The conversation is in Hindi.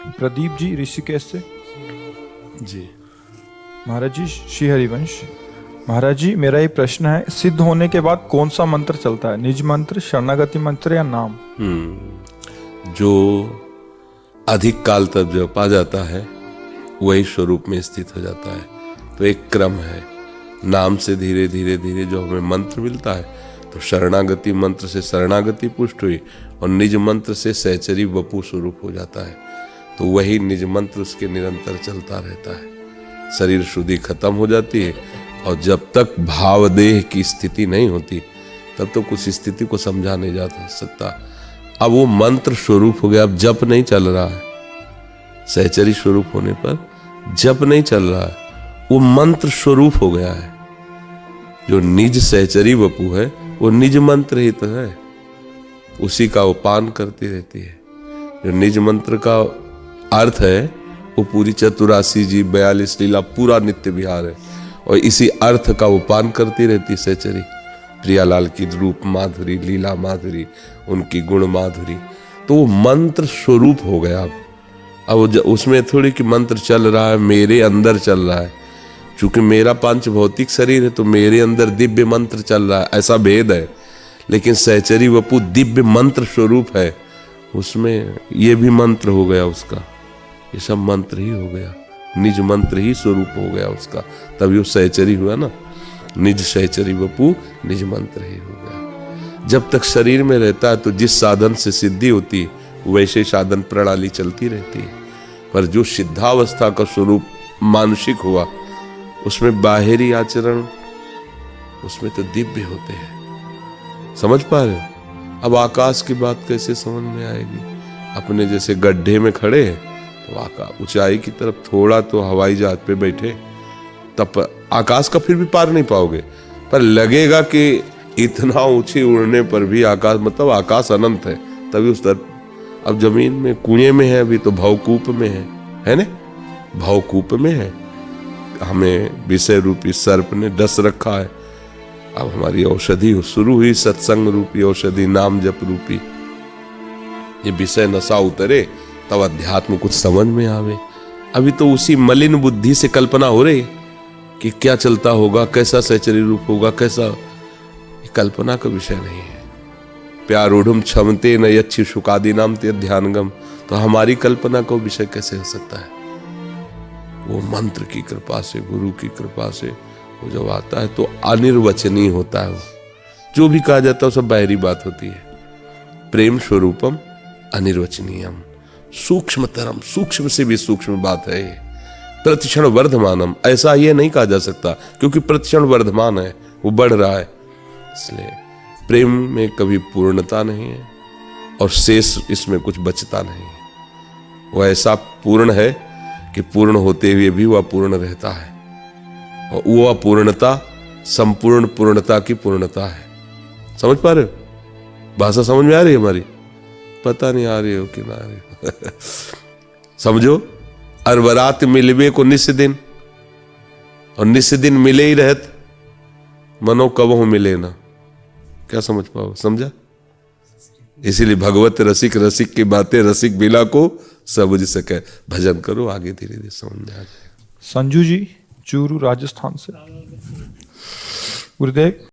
प्रदीप जी ऋषिकेश से। जी महाराज जी श्री हरिवंश। महाराज जी मेरा ये प्रश्न है, सिद्ध होने के बाद कौन सा मंत्र चलता है, निज मंत्र, शरणागति मंत्र या नाम? जो अधिक काल तक जपा जाता है वही स्वरूप में स्थित हो जाता है। तो एक क्रम है, नाम से धीरे धीरे धीरे जो हमें मंत्र मिलता है, तो शरणागति मंत्र से शरणागति पुष्ट हुई और निज मंत्र से सहचरी वपु स्वरूप हो जाता है। तो वही निज मंत्र उसके निरंतर चलता रहता है। शरीर शुद्धि खत्म हो जाती है और जब तक भावदेह की स्थिति नहीं होती तब तो कुछ स्थिति को समझा नहीं जा सकता। अब वो मंत्र स्वरूप हो गया, अब जप नहीं चल रहा है। सहचरी स्वरूप होने पर जप नहीं चल रहा है, वो मंत्र स्वरूप हो गया है। जो निज सहचरी वपु है वो निज मंत्र ही तो है, उसी का वो पान करती रहती है। जो निज मंत्र का अर्थ है वो पूरी 84 जी 42 लीला पूरा नित्य विहार है और इसी अर्थ का वो पान करती रहती सहचरी। प्रियालाल की रूप माधुरी, लीला माधुरी, उनकी गुण माधुरी, तो वो मंत्र स्वरूप हो गया। अब उसमें थोड़ी कि मंत्र चल रहा है, मेरे अंदर चल रहा है। चूंकि मेरा पांच भौतिक शरीर है तो मेरे अंदर दिव्य मंत्र चल रहा है, ऐसा भेद है। लेकिन सहचरी वपु दिव्य मंत्र स्वरूप है, उसमें ये भी मंत्र हो गया उसका, ये सब मंत्र ही हो गया, निज मंत्र ही स्वरूप हो गया उसका। तभी वो सहचरी हुआ ना, निज सहचरी वपु निज मंत्र ही हो गया। जब तक शरीर में रहता है तो जिस साधन से सिद्धि होती है वैसे साधन प्रणाली चलती रहती है। पर जो सिद्धावस्था का स्वरूप मानसिक हुआ उसमें बाहरी आचरण उसमें तो दिव्य होते हैं। समझ पा रहे हो? अब आकाश की बात कैसे समझ में आएगी? अपने जैसे गड्ढे में खड़े हैं तो आकाश ऊंचाई की तरफ थोड़ा तो हवाई जहाज पे बैठे तब आकाश का फिर भी पार नहीं पाओगे, पर लगेगा कि इतना ऊंचे उड़ने पर भी आकाश, मतलब आकाश अनंत है। तभी उस तरफ अब जमीन में कुएं में है, अभी तो भवकूप में है ना, भवकूप में है। हमें विषय रूपी सर्प ने डस रखा है। अब हमारी औषधि शुरू हुई, सत्संग रूपी औषधि, नाम जप रूपी। ये विषय नशा उतरे तब अध्यात्म कुछ समझ में आवे। अभी तो उसी मलिन बुद्धि से कल्पना हो रही कि क्या चलता होगा, कैसा सहचरी रूप होगा, कैसा। ये कल्पना का विषय नहीं है। प्यारूढ़ क्षमते न यच्छि शुकादि नाम ते ध्यानगम, तो हमारी कल्पना का विषय कैसे हो सकता है? वो मंत्र की कृपा से, गुरु की कृपा से वो जब आता है तो अनिर्वचनीय होता है। वो जो भी कहा जाता है सब बाहरी बात होती है। प्रेम स्वरूपम अनिर्वचनीयम, सूक्ष्मतरम, सूक्ष्म से भी सूक्ष्म बात है ये। प्रतिक्षण वर्धमानम, ऐसा ये नहीं कहा जा सकता क्योंकि प्रतिक्षण वर्धमान है, वो बढ़ रहा है। इसलिए प्रेम में कभी पूर्णता नहीं है और शेष इसमें कुछ बचता नहीं है। वो ऐसा पूर्ण है कि पूर्ण होते हुए भी वह पूर्ण रहता है और वह पूर्णता संपूर्ण पूर्णता की पूर्णता है। समझ पा रहे हो? भाषा समझ में आ रही है हमारी? पता नहीं आ रही हो कि ना आ रही हो। समझो, अरबरात मिलवे को निस दिन और निस दिन मिले ही रहत मनो कबहु मिले ना। क्या समझ पाओ? समझा? इसीलिए भगवत रसिक, रसिक की बातें रसिक बिला को समझ सके। भजन करो, आगे धीरे धीरे समझ में आ जाएगा। संजू जी चूरू राजस्थान से। गुरुदेव